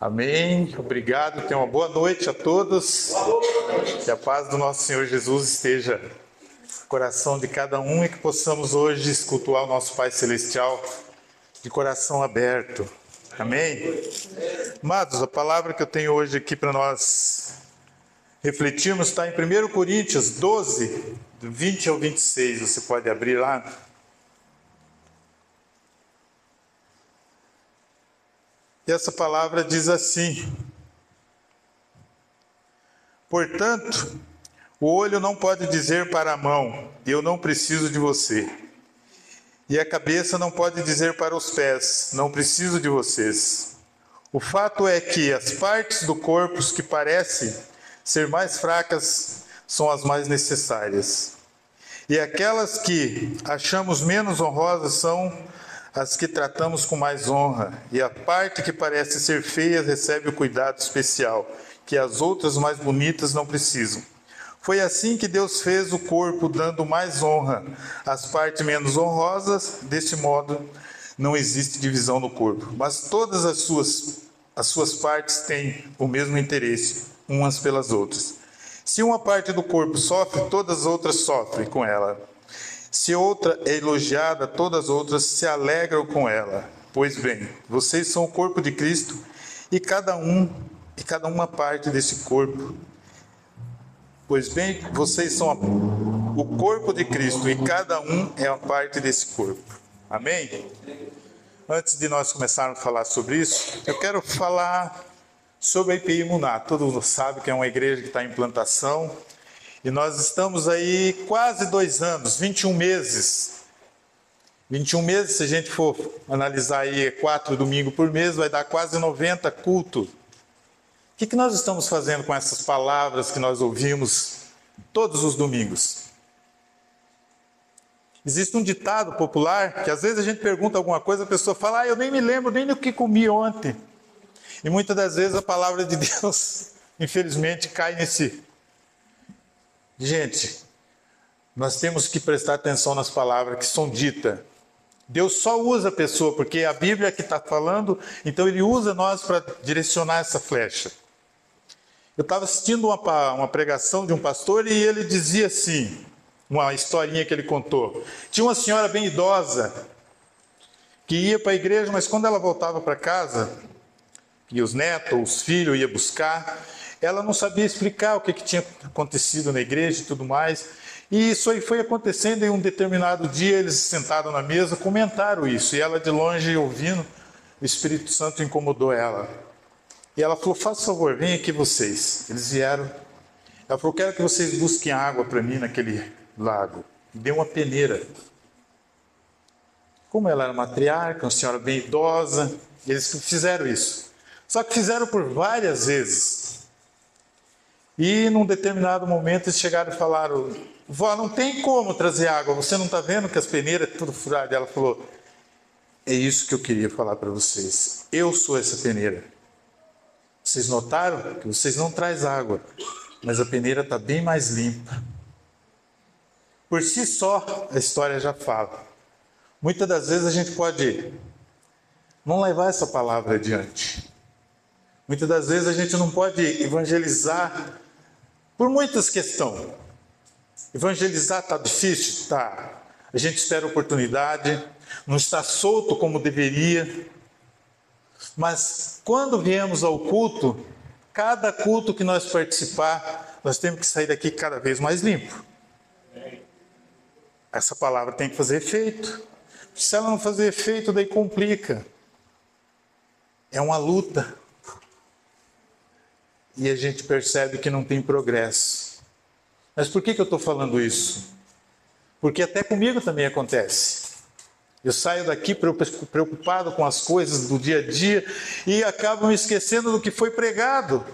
Amém. Obrigado. Tenha uma boa noite a todos. Que a paz do nosso Senhor Jesus esteja no coração de cada um e que possamos hoje cultuar o nosso Pai Celestial de coração aberto. Amém. Amados, a palavra que eu tenho hoje aqui para nós refletirmos está em 1 Coríntios 12, do 20 ao 26. Você pode abrir lá. E essa palavra diz assim: portanto, o olho não pode dizer para a mão, eu não preciso de você. E a cabeça não pode dizer para os pés, não preciso de vocês. O fato é que as partes do corpo que parecem ser mais fracas são as mais necessárias. E aquelas que achamos menos honrosas são as que tratamos com mais honra, e a parte que parece ser feia recebe o cuidado especial, que as outras mais bonitas não precisam. Foi assim que Deus fez o corpo, dando mais honra às partes menos honrosas. Desse modo, não existe divisão no corpo, mas todas as suas partes têm o mesmo interesse, umas pelas outras. Se uma parte do corpo sofre, todas as outras sofrem com ela. Se outra é elogiada, todas as outras se alegram com ela. Pois bem, vocês são o corpo de Cristo e cada uma parte desse corpo. Pois bem, vocês são o corpo de Cristo e cada um é uma parte desse corpo. Amém? Antes de nós começarmos a falar sobre isso, eu quero falar sobre a IPI Muná. Todo mundo sabe que é uma igreja que está em implantação. E nós estamos aí quase 2 anos, 21 meses. 21 meses, se a gente for analisar aí 4 domingos por mês, vai dar quase 90 cultos. O que nós estamos fazendo com essas palavras que nós ouvimos todos os domingos? Existe um ditado popular que às vezes a gente pergunta alguma coisa, a pessoa fala: eu nem me lembro nem do que comi ontem. E muitas das vezes a palavra de Deus, infelizmente, cai nesse... Gente, nós temos que prestar atenção nas palavras que são ditas. Deus só usa a pessoa, porque a Bíblia é que está falando, então Ele usa nós para direcionar essa flecha. Eu estava assistindo uma pregação de um pastor e ele dizia assim, uma historinha que ele contou. Tinha uma senhora bem idosa que ia para a igreja, mas quando ela voltava para casa, e os netos, os filhos iam buscar, ela não sabia explicar o que tinha acontecido na igreja e tudo mais. E isso aí foi acontecendo em um determinado dia, eles sentaram na mesa, comentaram isso. E ela de longe ouvindo, o Espírito Santo incomodou ela. E ela falou: faz favor, vem aqui vocês. Eles vieram. Ela falou: quero que vocês busquem água para mim naquele lago. E deu uma peneira. Como ela era matriarca, uma senhora bem idosa, eles fizeram isso. Só que fizeram por várias vezes. E num determinado momento eles chegaram e falaram: vó, não tem como trazer água, você não está vendo que as peneiras tudo furadas? Ela falou: é isso que eu queria falar para vocês, eu sou essa peneira. Vocês notaram que vocês não trazem água, mas a peneira está bem mais limpa. Por si só a história já fala. Muitas das vezes a gente pode não levar essa palavra adiante. Muitas das vezes a gente não pode evangelizar por muitas questões. Evangelizar está difícil? Está. A gente espera oportunidade, não está solto como deveria. Mas quando viemos ao culto, cada culto que nós participar, nós temos que sair daqui cada vez mais limpo. Essa palavra tem que fazer efeito. Se ela não fazer efeito, daí complica. É uma luta. E a gente percebe que não tem progresso. Mas por que eu estou falando isso? Porque até comigo também acontece. Eu saio daqui preocupado com as coisas do dia a dia e acabo me esquecendo do que foi pregado.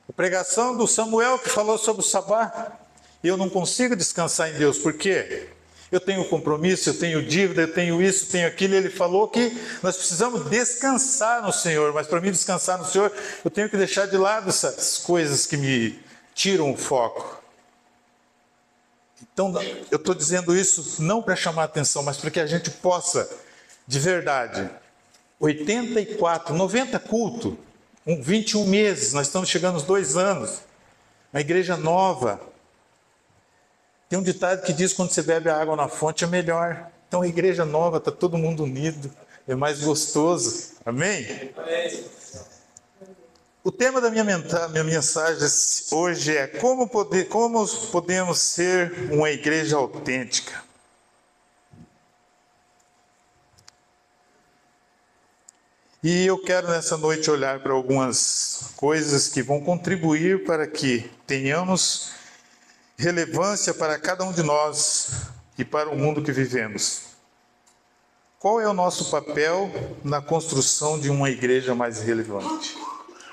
A pregação do Samuel que falou sobre o sabá. E eu não consigo descansar em Deus. Por quê? Eu tenho compromisso, eu tenho dívida, eu tenho isso, tenho aquilo. Ele falou que nós precisamos descansar no Senhor. Mas para mim descansar no Senhor, eu tenho que deixar de lado essas coisas que me tiram o foco. Então, eu estou dizendo isso não para chamar atenção, mas para que a gente possa, de verdade, 84, 90 cultos, 21 meses, nós estamos chegando aos 2 anos. Uma igreja nova. Tem um ditado que diz que quando você bebe a água na fonte é melhor. Então a igreja nova, está todo mundo unido, é mais gostoso. Amém? Amém. O tema da minha mensagem hoje é como podemos ser uma igreja autêntica. E eu quero nessa noite olhar para algumas coisas que vão contribuir para que tenhamos relevância para cada um de nós e para o mundo que vivemos. Qual é o nosso papel na construção de uma igreja mais relevante?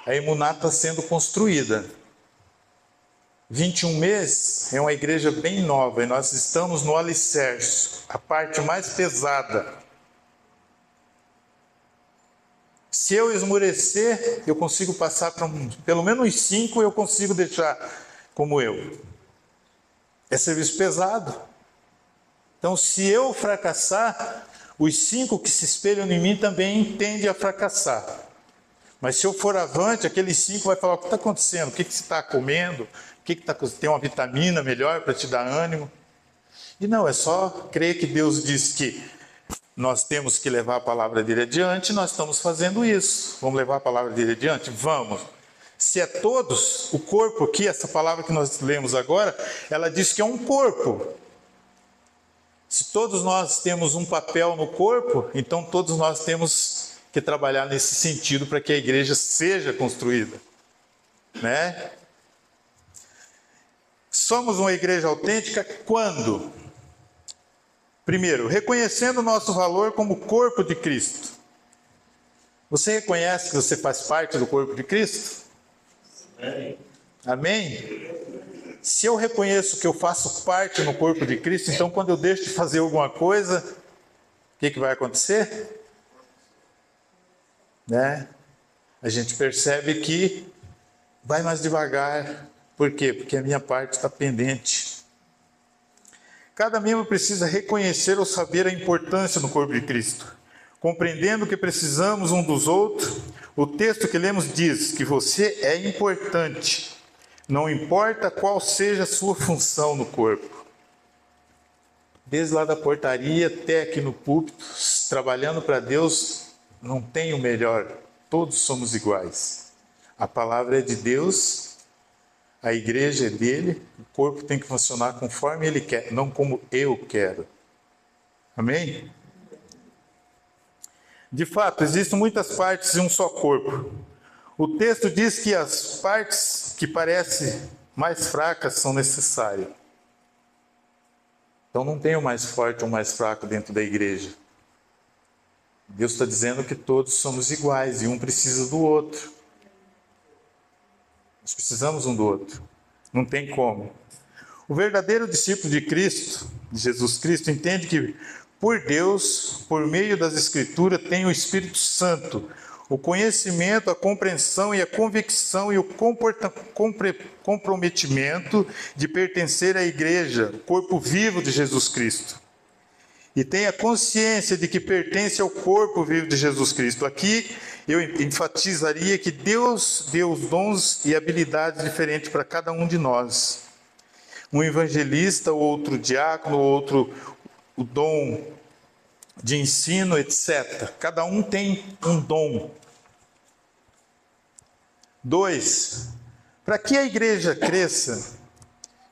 A Emuná está sendo construída. 21 meses é uma igreja bem nova e nós estamos no alicerce, a parte mais pesada. Se eu esmorecer, eu consigo passar para pelo menos uns 5, eu consigo deixar como eu. É serviço pesado. Então, se eu fracassar, os 5 que se espelham em mim também tendem a fracassar. Mas se eu for avante, aqueles 5 vai falar: o que está acontecendo? O que você está comendo? Tem uma vitamina melhor para te dar ânimo? E não, é só crer que Deus diz que nós temos que levar a palavra dele adiante, nós estamos fazendo isso. Vamos levar a palavra dele adiante? Vamos. Se é todos, o corpo aqui, essa palavra que nós lemos agora, ela diz que é um corpo. Se todos nós temos um papel no corpo, então todos nós temos que trabalhar nesse sentido para que a igreja seja construída. Né? Somos uma igreja autêntica quando? Primeiro, reconhecendo o nosso valor como corpo de Cristo. Você reconhece que você faz parte do corpo de Cristo? Amém? Amém? Se eu reconheço que eu faço parte no corpo de Cristo, então quando eu deixo de fazer alguma coisa, o que vai acontecer? Né? A gente percebe que vai mais devagar. Por quê? Porque a minha parte está pendente. Cada membro precisa reconhecer ou saber a importância no corpo de Cristo. Compreendendo que precisamos um dos outros, o texto que lemos diz que você é importante, não importa qual seja a sua função no corpo. Desde lá da portaria até aqui no púlpito, trabalhando para Deus, não tem o melhor, todos somos iguais. A palavra é de Deus, a igreja é dele, o corpo tem que funcionar conforme ele quer, não como eu quero. Amém? De fato, existem muitas partes em um só corpo. O texto diz que as partes que parecem mais fracas são necessárias. Então não tem o mais forte ou o mais fraco dentro da igreja. Deus está dizendo que todos somos iguais e um precisa do outro. Nós precisamos um do outro. Não tem como. O verdadeiro discípulo de Cristo, de Jesus Cristo, entende que por Deus, por meio das Escrituras, tem o Espírito Santo, o conhecimento, a compreensão e a convicção e o comprometimento de pertencer à igreja, o corpo vivo de Jesus Cristo. E tem a consciência de que pertence ao corpo vivo de Jesus Cristo. Aqui eu enfatizaria que Deus deu os dons e habilidades diferentes para cada um de nós. Um evangelista, outro diácono, outro o dom de ensino, etc. Cada um tem um dom. 2. Para que a igreja cresça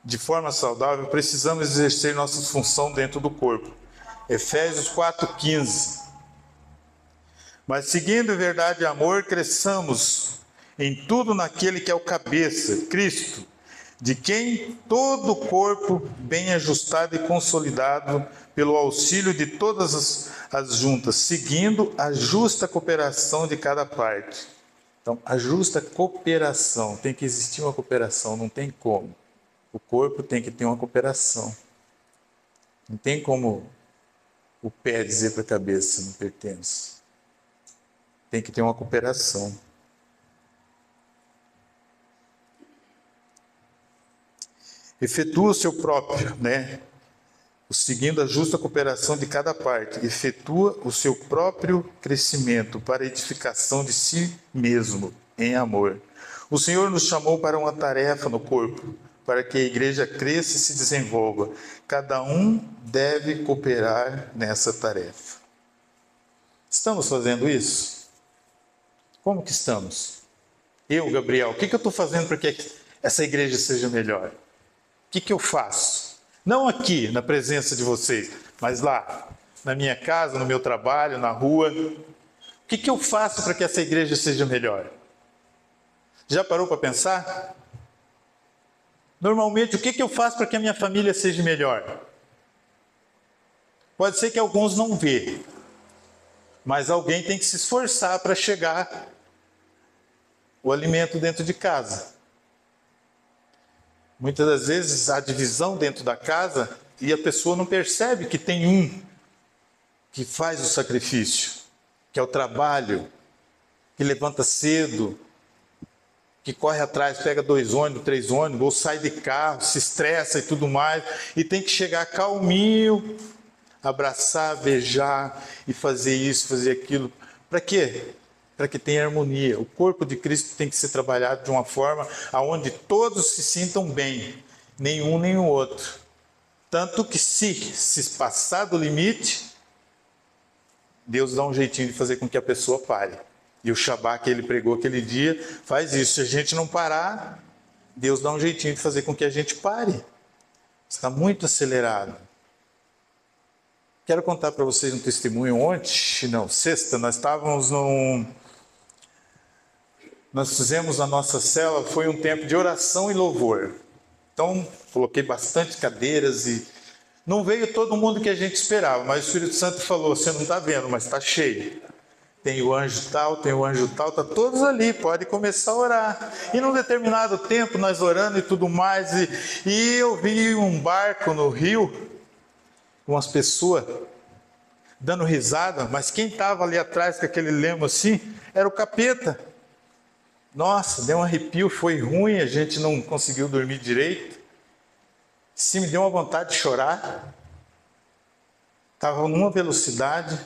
de forma saudável, precisamos exercer nossa função dentro do corpo. Efésios 4,15. Mas seguindo verdade e amor, cresçamos em tudo naquele que é o cabeça, Cristo, de quem todo o corpo, bem ajustado e consolidado, pelo auxílio de todas as juntas, seguindo a justa cooperação de cada parte. Então, a justa cooperação, tem que existir uma cooperação, não tem como. O corpo tem que ter uma cooperação. Não tem como o pé dizer para a cabeça, não pertence. Tem que ter uma cooperação. Efetua o seu próprio, seguindo a justa cooperação de cada parte, efetua o seu próprio crescimento para a edificação de si mesmo, em amor. O Senhor nos chamou para uma tarefa no corpo, para que a igreja cresça e se desenvolva. Cada um deve cooperar nessa tarefa. Estamos fazendo isso? Como que estamos? Eu, Gabriel, o que eu estou fazendo para que essa igreja seja melhor? O que eu faço? Não aqui, na presença de vocês, mas lá, na minha casa, no meu trabalho, na rua. O que eu faço para que essa igreja seja melhor? Já parou para pensar? Normalmente, o que eu faço para que a minha família seja melhor? Pode ser que alguns não vejam, mas alguém tem que se esforçar para chegar o alimento dentro de casa. Muitas das vezes há divisão dentro da casa e a pessoa não percebe que tem um que faz o sacrifício, que é o trabalho, que levanta cedo, que corre atrás, pega 2 ônibus, 3 ônibus, ou sai de carro, se estressa e tudo mais, e tem que chegar calminho, abraçar, beijar e fazer isso, fazer aquilo. Para quê? Para que tenha harmonia. O corpo de Cristo tem que ser trabalhado de uma forma onde todos se sintam bem, nenhum nem o outro. Tanto que se passar do limite, Deus dá um jeitinho de fazer com que a pessoa pare. E o Shabá que ele pregou aquele dia faz isso. Se a gente não parar, Deus dá um jeitinho de fazer com que a gente pare. Está muito acelerado. Quero contar para vocês um testemunho. Sexta, nós fizemos a nossa célula, foi um tempo de oração e louvor. Então, coloquei bastante cadeiras e não veio todo mundo que a gente esperava, mas o Espírito Santo falou, você não está vendo, mas está cheio. Tem o anjo tal, está todos ali, pode começar a orar. E num determinado tempo, nós orando e tudo mais, e eu vi um barco no rio, com as pessoas dando risada, mas quem estava ali atrás com aquele lemo assim, era o capeta. Nossa, deu um arrepio, foi ruim, a gente não conseguiu dormir direito. Se me deu uma vontade de chorar. Estava numa velocidade.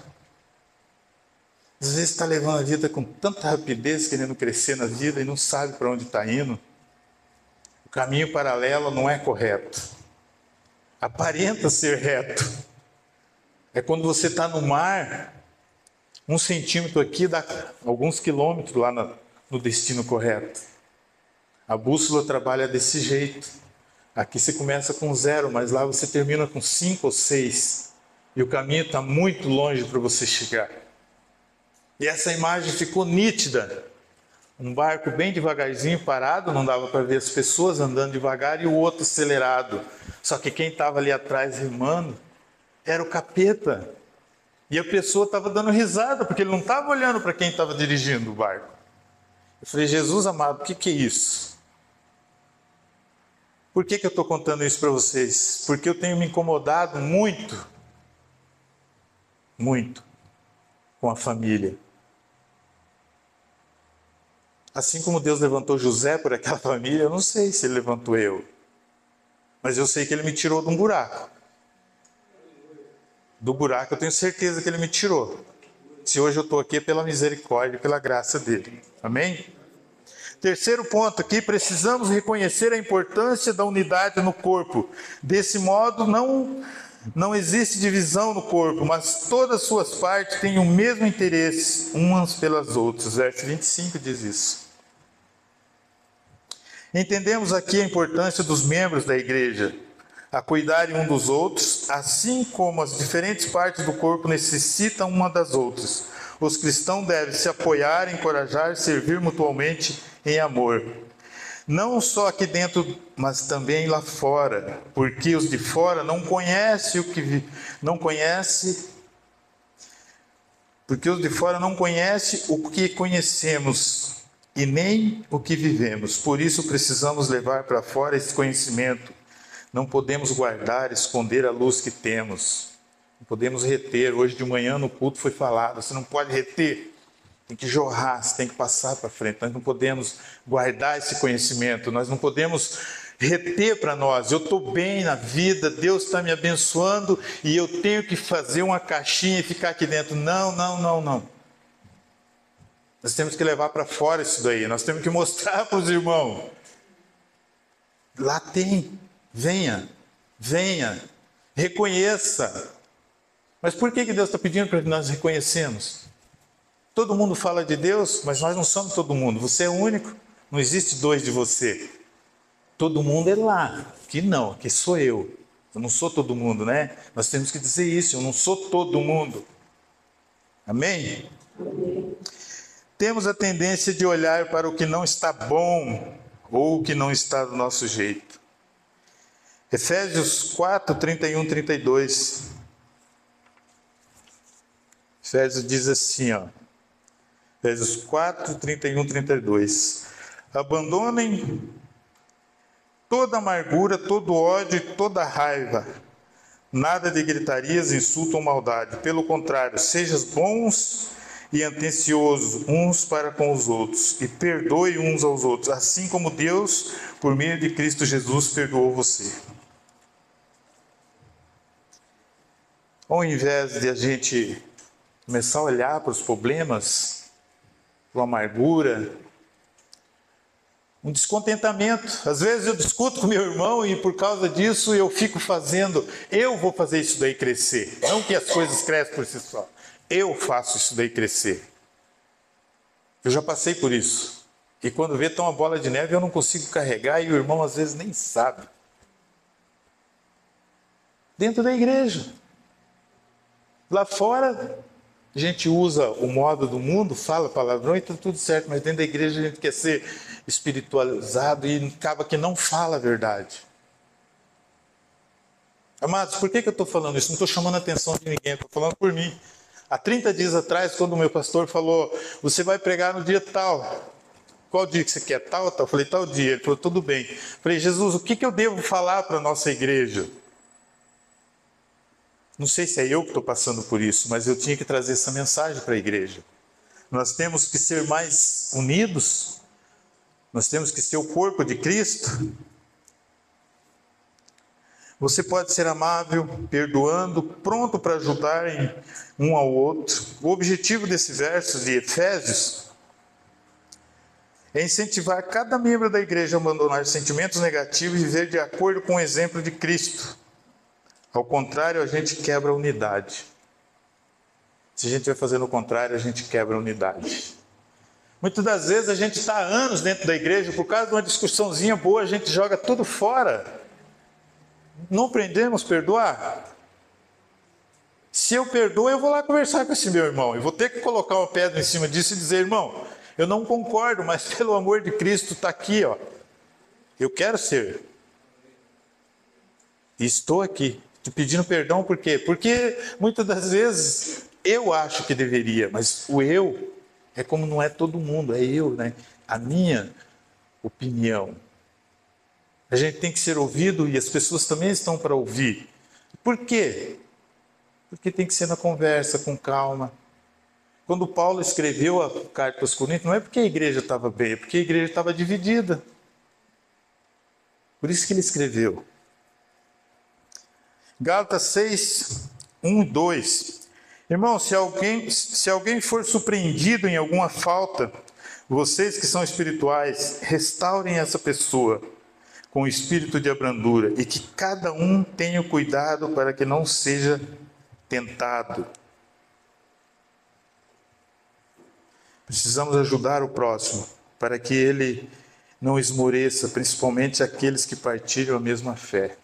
Às vezes está levando a vida com tanta rapidez, querendo crescer na vida e não sabe para onde está indo. O caminho paralelo não é correto. Aparenta ser reto. É quando você está no mar, 1 centímetro aqui dá alguns quilômetros lá no destino correto. A bússola trabalha desse jeito. Aqui você começa com 0, mas lá você termina com 5 ou 6. E o caminho está muito longe para você chegar. E essa imagem ficou nítida. Um barco bem devagarzinho parado, não dava para ver as pessoas andando devagar, e o outro acelerado. Só que quem estava ali atrás remando era o capeta. E a pessoa estava dando risada, porque ele não estava olhando para quem estava dirigindo o barco. Eu falei, Jesus amado, o que é isso? Por que eu estou contando isso para vocês? Porque eu tenho me incomodado muito com a família. Assim como Deus levantou José por aquela família, eu não sei se ele levantou eu. Mas eu sei que ele me tirou de um buraco. Do buraco eu tenho certeza que ele me tirou. Se hoje eu estou aqui é pela misericórdia e pela graça dele. Amém? Terceiro ponto aqui, precisamos reconhecer a importância da unidade no corpo. Desse modo, não existe divisão no corpo, mas todas as suas partes têm o mesmo interesse, umas pelas outras. Verso 25 diz isso. Entendemos aqui a importância dos membros da igreja, a cuidarem um dos outros, assim como as diferentes partes do corpo necessitam uma das outras. Os cristãos devem se apoiar, encorajar, servir mutuamente em amor. Não só aqui dentro, mas também lá fora, porque os de fora não conhecem o que conhecemos e nem o que vivemos. Por isso precisamos levar para fora esse conhecimento. Não podemos guardar, esconder a luz que temos. Não podemos reter. Hoje de manhã no culto foi falado, você não pode reter. Tem que jorrar, você tem que passar para frente. Nós não podemos guardar esse conhecimento. Nós não podemos reter para nós. Eu estou bem na vida, Deus está me abençoando e eu tenho que fazer uma caixinha e ficar aqui dentro. Não, não, não, não. Nós temos que levar para fora isso daí. Nós temos que mostrar para os irmãos. Lá tem. Venha, venha, reconheça. Mas por que Deus está pedindo para que nós reconhecemos? Todo mundo fala de Deus, mas nós não somos todo mundo. Você é único, não existe dois de você. Todo mundo é lá. Aqui não, aqui sou eu. Eu não sou todo mundo, né? Nós temos que dizer isso, eu não sou todo mundo. Amém? Temos a tendência de olhar para o que não está bom ou o que não está do nosso jeito. Efésios 4, 31, 32. Efésios diz assim, ó. Efésios 4, 31, 32. Abandonem toda amargura, todo ódio e toda raiva. Nada de gritarias, insulto ou maldade. Pelo contrário, sejam bons e atenciosos uns para com os outros. E perdoe uns aos outros, assim como Deus, por meio de Cristo Jesus, perdoou você. Ao invés de a gente começar a olhar para os problemas, para a amargura, um descontentamento. Às vezes eu discuto com meu irmão e por causa disso eu fico fazendo, eu vou fazer isso daí crescer. Não que as coisas cresçam por si só. Eu faço isso daí crescer. Eu já passei por isso. E quando vê, tá uma bola de neve, eu não consigo carregar e o irmão às vezes nem sabe. Dentro da igreja. Lá fora, a gente usa o modo do mundo, fala palavrão e está tudo certo, mas dentro da igreja a gente quer ser espiritualizado e acaba que não fala a verdade. Amados, por que eu estou falando isso? Não estou chamando a atenção de ninguém, estou falando por mim. Há 30 dias atrás, quando o meu pastor falou, você vai pregar no dia tal. Qual dia que você quer? Tal, tal. Eu falei, tal dia. Ele falou, tudo bem. Eu falei, Jesus, o que eu devo falar para a nossa igreja? Não sei se é eu que estou passando por isso, mas eu tinha que trazer essa mensagem para a igreja. Nós temos que ser mais unidos, nós temos que ser o corpo de Cristo. Você pode ser amável, perdoando, pronto para ajudar um ao outro. O objetivo desse verso de Efésios é incentivar cada membro da igreja a abandonar sentimentos negativos e viver de acordo com o exemplo de Cristo. Ao contrário, a gente quebra a unidade. Se a gente vai fazendo o contrário, a gente quebra a unidade. Muitas das vezes a gente está há anos dentro da igreja, por causa de uma discussãozinha boa, a gente joga tudo fora. Não aprendemos a perdoar? Se eu perdoo, eu vou lá conversar com esse meu irmão. Eu vou ter que colocar uma pedra em cima disso e dizer, irmão, eu não concordo, mas pelo amor de Cristo está aqui, ó. Eu quero ser. E estou aqui, te pedindo perdão por quê? Porque muitas das vezes eu acho que deveria, mas o eu é como não é todo mundo, é eu, né? A minha opinião. A gente tem que ser ouvido e as pessoas também estão para ouvir. Por quê? Porque tem que ser na conversa, com calma. Quando Paulo escreveu a carta aos Coríntios, não é porque a igreja estava bem, é porque a igreja estava dividida. Por isso que ele escreveu. Gálatas 6, 1 e 2. Irmão, se alguém for surpreendido em alguma falta, vocês que são espirituais, restaurem essa pessoa com espírito de abrandura, e que cada um tenha cuidado para que não seja tentado. Precisamos ajudar o próximo, para que ele não esmoreça, principalmente aqueles que partilham a mesma fé.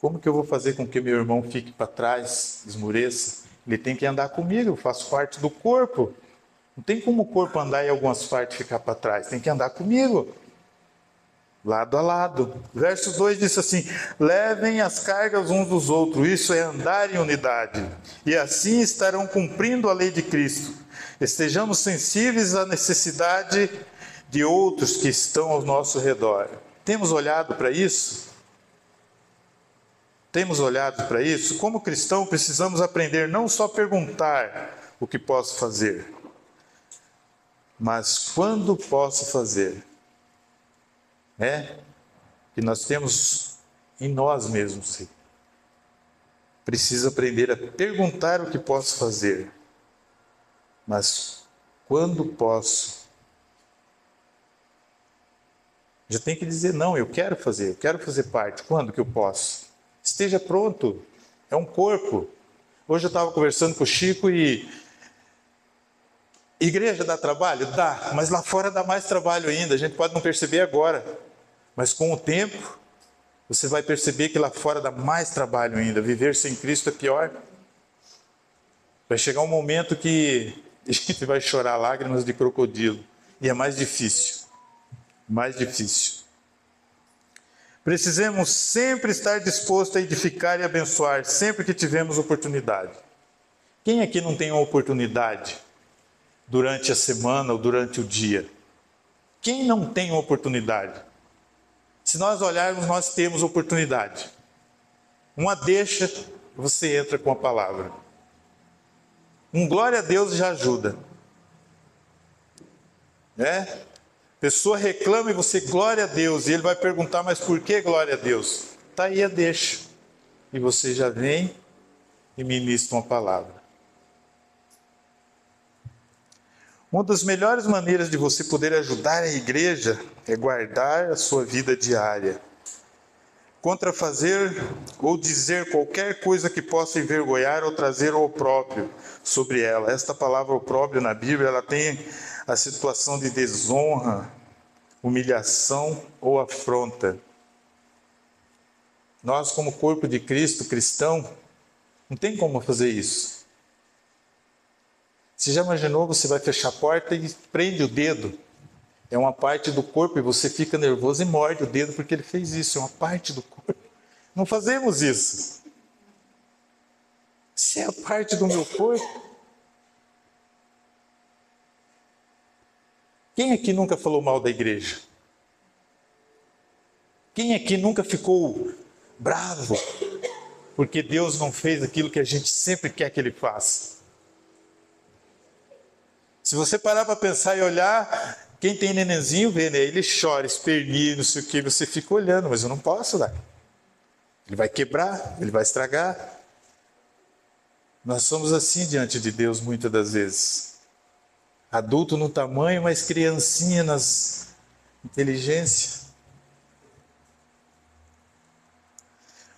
Como que eu vou fazer com que meu irmão fique para trás, esmoreça? Ele tem que andar comigo, eu faço parte do corpo. Não tem como o corpo andar e algumas partes ficar para trás, tem que andar comigo. Lado a lado. Verso 2 diz assim, levem as cargas uns dos outros, isso é andar em unidade, e assim estarão cumprindo a lei de Cristo. Estejamos sensíveis à necessidade de outros que estão ao nosso redor. Temos olhado para isso? Temos olhado para isso? Como cristão, precisamos aprender não só perguntar o que posso fazer, mas quando posso fazer. que nós temos em nós mesmos. Preciso aprender a perguntar o que posso fazer, mas quando posso, já tem que dizer, não, eu quero fazer parte. Quando que eu posso? Esteja pronto, é um corpo. Hoje eu estava conversando com o Chico e igreja dá trabalho? Dá, mas lá fora dá mais trabalho ainda, a gente pode não perceber agora, mas com o tempo, você vai perceber que lá fora dá mais trabalho ainda, viver sem Cristo é pior. Vai chegar um momento que a gente vai chorar lágrimas de crocodilo, e é mais difícil. Precisamos sempre estar disposto a edificar e abençoar, sempre que tivermos oportunidade. Quem aqui não tem uma oportunidade durante a semana ou durante o dia? Quem não tem uma oportunidade? Se nós olharmos, nós temos oportunidade. Uma deixa, você entra com a palavra. Um glória a Deus já ajuda. Pessoa reclama e você glória a Deus. E ele vai perguntar, mas por que glória a Deus? Está aí a deixa. E você já vem e ministra uma palavra. Uma das melhores maneiras de você poder ajudar a igreja é guardar a sua vida diária. Contra fazer ou dizer qualquer coisa que possa envergonhar ou trazer o opróbrio sobre ela. Esta palavra opróbrio na Bíblia, ela tem a situação de desonra, humilhação ou afronta. Nós, como corpo de Cristo, cristão, não tem como fazer isso. Você já imaginou, você vai fechar a porta e prende o dedo? É uma parte do corpo e você fica nervoso e morde o dedo porque ele fez isso, é uma parte do corpo. Não fazemos isso. Se é a parte do meu corpo. Quem aqui nunca falou mal da igreja? Quem aqui nunca ficou bravo porque Deus não fez aquilo que a gente sempre quer que Ele faça? Se você parar para pensar e olhar, quem tem nenenzinho vê, né? Ele chora, esperneia, não sei o que, você fica olhando, mas eu não posso dar. Ele vai quebrar, ele vai estragar. Nós somos assim diante de Deus muitas das vezes. Adulto no tamanho, mas criancinha nas inteligências.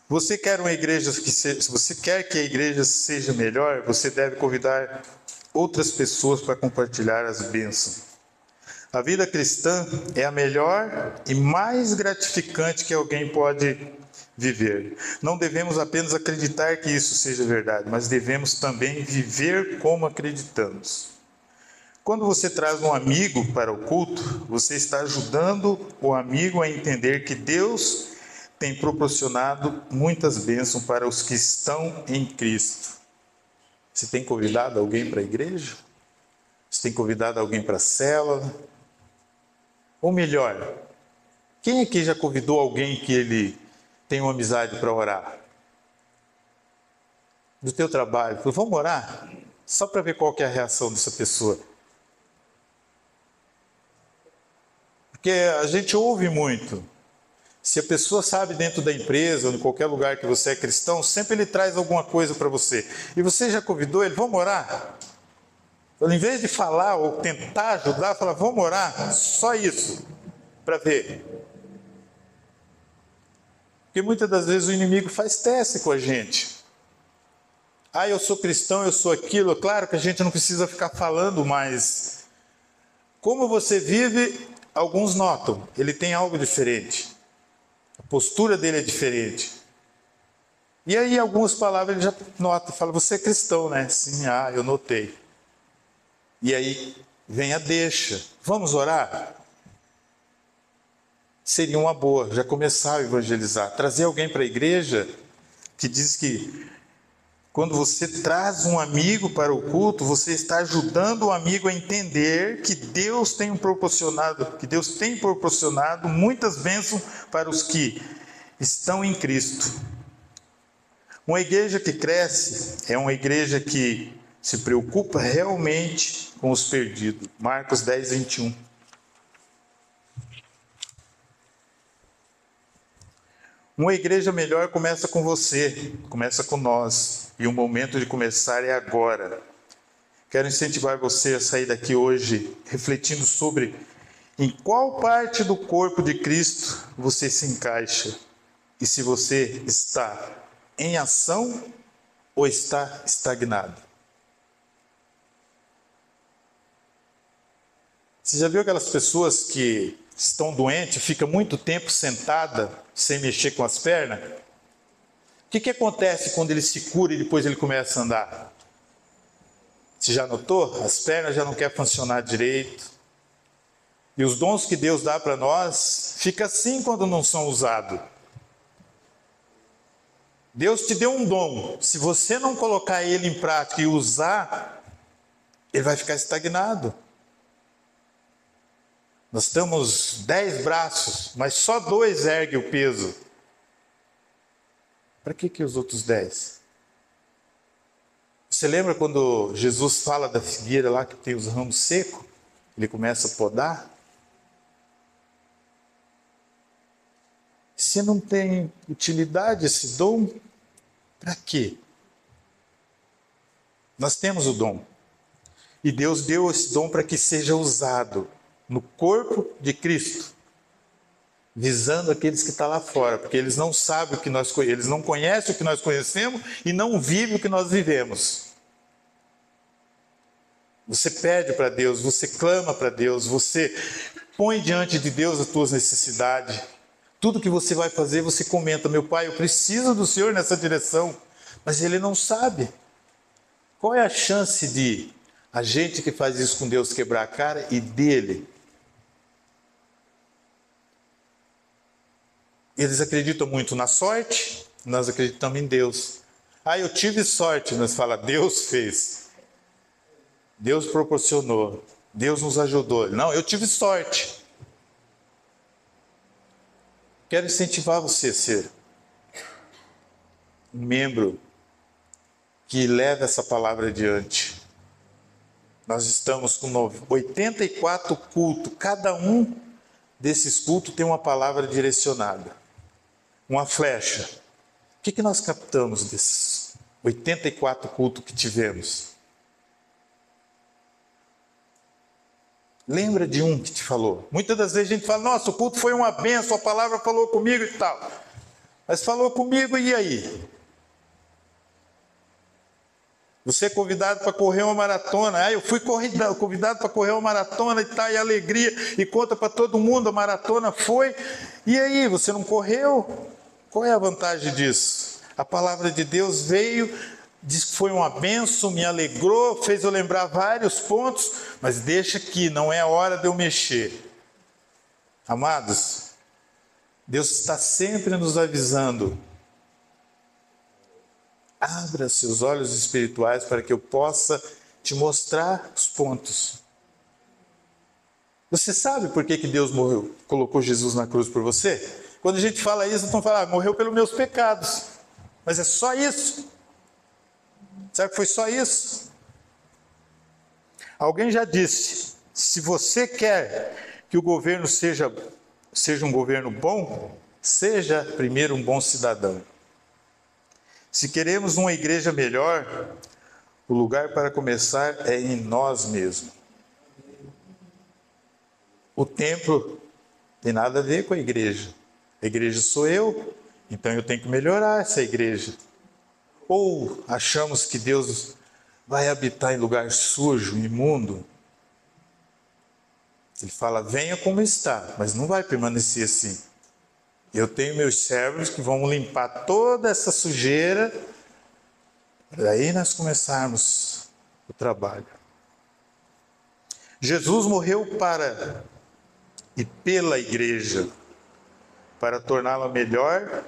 Você quer uma igreja que seja, se você quer que a igreja seja melhor, você deve convidar outras pessoas para compartilhar as bênçãos. A vida cristã é a melhor e mais gratificante que alguém pode viver. Não devemos apenas acreditar que isso seja verdade, mas devemos também viver como acreditamos. Quando você traz um amigo para o culto, você está ajudando o amigo a entender que Deus tem proporcionado muitas bênçãos para os que estão em Cristo. Você tem convidado alguém para a igreja? Você tem convidado alguém para a célula? Ou melhor, quem aqui já convidou alguém que ele tem uma amizade para orar? Do teu trabalho. Falou, vamos orar? Só para ver qual que é a reação dessa pessoa. Porque a gente ouve muito. Se a pessoa sabe dentro da empresa ou em qualquer lugar que você é cristão, sempre ele traz alguma coisa para você. E você já convidou ele, vamos orar? Então, em vez de falar ou tentar ajudar, fala, vamos orar? Só isso, para ver. Porque muitas das vezes o inimigo faz teste com a gente. Ah, eu sou cristão, eu sou aquilo. Claro que a gente não precisa ficar falando, mas como você vive, alguns notam, ele tem algo diferente. A postura dele é diferente. E aí, algumas palavras ele já nota, fala, você é cristão, né? Sim, eu notei. E aí, vem a deixa. Vamos orar? Seria uma boa, já começar a evangelizar. Trazer alguém para a igreja que diz que quando você traz um amigo para o culto, você está ajudando o amigo a entender que Deus tem proporcionado muitas bênçãos para os que estão em Cristo. Uma igreja que cresce é uma igreja que se preocupa realmente com os perdidos. Marcos 10, 21. Uma igreja melhor começa com você, começa com nós. E o momento de começar é agora. Quero incentivar você a sair daqui hoje refletindo sobre em qual parte do corpo de Cristo você se encaixa. E se você está em ação ou está estagnado. Você já viu aquelas pessoas que estão doentes, ficam muito tempo sentada, sem mexer com as pernas? O que acontece quando ele se cura e depois ele começa a andar? Você já notou? As pernas já não querem funcionar direito. E os dons que Deus dá para nós, fica assim quando não são usados. Deus te deu um dom. Se você não colocar ele em prática e usar, ele vai ficar estagnado. Nós temos 10 braços, mas só 2 erguem o peso. Para que os outros 10? Você lembra quando Jesus fala da figueira lá que tem os ramos secos? Ele começa a podar. Se não tem utilidade esse dom, para quê? Nós temos o dom. E Deus deu esse dom para que seja usado no corpo de Cristo, visando aqueles que estão lá fora, porque eles não sabem o que eles não conhecem o que nós conhecemos e não vivem o que nós vivemos. Você pede para Deus, você clama para Deus, você põe diante de Deus as tuas necessidades. Tudo que você vai fazer, você comenta: meu Pai, eu preciso do Senhor nessa direção, mas ele não sabe. Qual é a chance de a gente que faz isso com Deus quebrar a cara e dele? Eles acreditam muito na sorte, nós acreditamos em Deus. Ah, eu tive sorte, nós falamos: Deus fez. Deus proporcionou, Deus nos ajudou. Não, eu tive sorte. Quero incentivar você a ser um membro que leva essa palavra adiante. Nós estamos com 84 cultos, cada um desses cultos tem uma palavra direcionada, uma flecha. O que nós captamos desses 84 cultos que tivemos? Lembra de um que te falou? Muitas das vezes a gente fala: nossa, o culto foi uma bênção, a palavra falou comigo e tal. Mas falou comigo, e aí? Você é convidado para correr uma maratona. Ah, eu fui convidado para correr uma maratona e tal, e alegria, e conta para todo mundo, a maratona foi. E aí, você não correu? Qual é a vantagem disso? A palavra de Deus veio, disse que foi uma bênção, me alegrou, fez eu lembrar vários pontos, mas deixa que não é a hora de eu mexer. Amados, Deus está sempre nos avisando: abra seus olhos espirituais para que eu possa te mostrar os pontos. Você sabe por que Deus morreu, colocou Jesus na cruz por você? Quando a gente fala isso, não fala: morreu pelos meus pecados. Mas é só isso. Sabe que foi só isso? Alguém já disse: se você quer que o governo seja um governo bom, seja primeiro um bom cidadão. Se queremos uma igreja melhor, o lugar para começar é em nós mesmos. O templo tem nada a ver com a igreja. A igreja sou eu, então eu tenho que melhorar essa igreja. Ou achamos que Deus vai habitar em lugar sujo, imundo? Ele fala: venha como está, mas não vai permanecer assim. Eu tenho meus servos que vão limpar toda essa sujeira, para aí nós começarmos o trabalho. Jesus morreu para e pela igreja, para torná-la melhor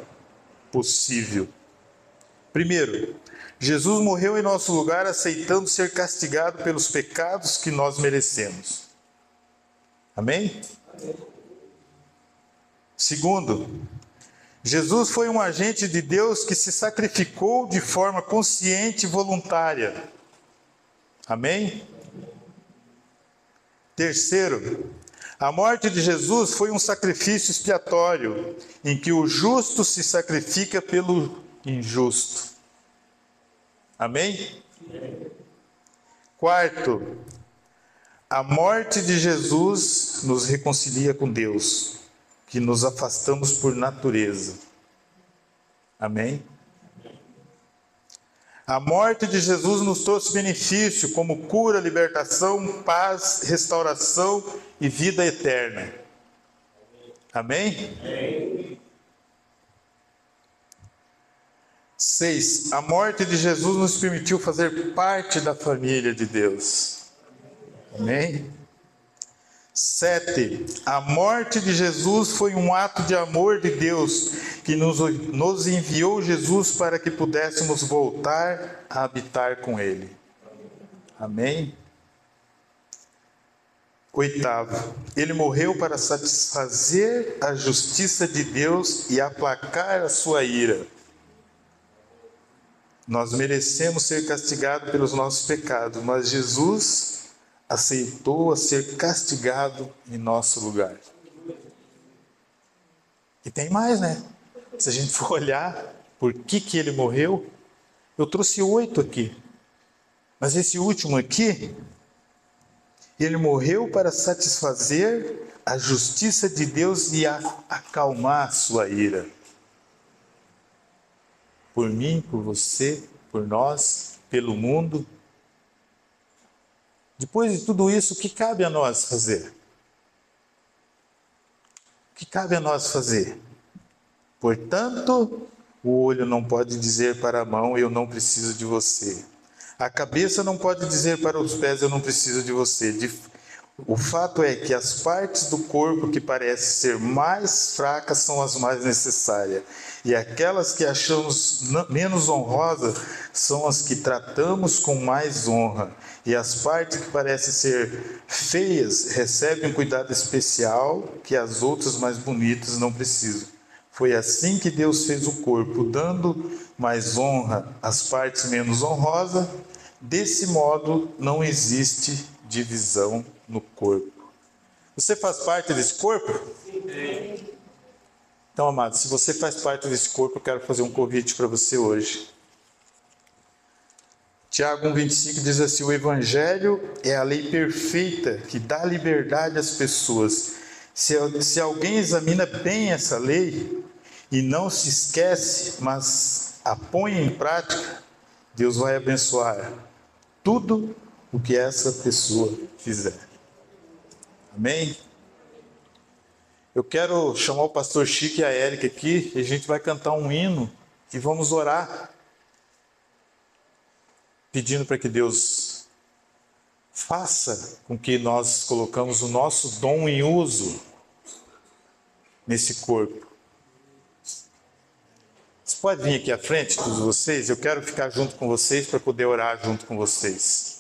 possível. Primeiro, Jesus morreu em nosso lugar, aceitando ser castigado pelos pecados que nós merecemos. Amém? Segundo, Jesus foi um agente de Deus que se sacrificou de forma consciente e voluntária. Amém? Terceiro, A morte de Jesus foi um sacrifício expiatório, em que o justo se sacrifica pelo injusto. Amém? Quarto, a morte de Jesus nos reconcilia com Deus, que nos afastamos por natureza. Amém? A morte de Jesus nos trouxe benefício como cura, libertação, paz, restauração e vida eterna. Amém? Amém. 6. A morte de Jesus nos permitiu fazer parte da família de Deus. Amém? 7. A morte de Jesus foi um ato de amor de Deus, que nos enviou Jesus para que pudéssemos voltar a habitar com Ele. Amém? 8. Ele morreu para satisfazer a justiça de Deus e aplacar a sua ira. Nós merecemos ser castigados pelos nossos pecados, mas Jesus aceitou a ser castigado em nosso lugar. E tem mais, né? Se a gente for olhar por que ele morreu, eu trouxe 8 aqui. Mas esse último aqui, ele morreu para satisfazer a justiça de Deus e acalmar a sua ira. Por mim, por você, por nós, pelo mundo. Depois de tudo isso, o que cabe a nós fazer? O que cabe a nós fazer? Portanto, o olho não pode dizer para a mão, eu não preciso de você. A cabeça não pode dizer para os pés, eu não preciso de você. O fato é que as partes do corpo que parecem ser mais fracas são as mais necessárias. E aquelas que achamos menos honrosas são as que tratamos com mais honra. E as partes que parecem ser feias recebem um cuidado especial que as outras mais bonitas não precisam. Foi assim que Deus fez o corpo, dando mais honra às partes menos honrosas. Desse modo, não existe divisão no corpo. Você faz parte desse corpo? Sim. Então, amado, se você faz parte desse corpo, eu quero fazer um convite para você hoje. Tiago 1,25 diz assim: o Evangelho é a lei perfeita que dá liberdade às pessoas. Se alguém examina bem essa lei e não se esquece, mas a põe em prática, Deus vai abençoar tudo o que essa pessoa fizer. Amém? Eu quero chamar o pastor Chico e a Érica aqui, e a gente vai cantar um hino e vamos orar, pedindo para que Deus faça com que nós colocamos o nosso dom em uso nesse corpo. Você pode vir aqui à frente, todos vocês? Eu quero ficar junto com vocês para poder orar junto com vocês.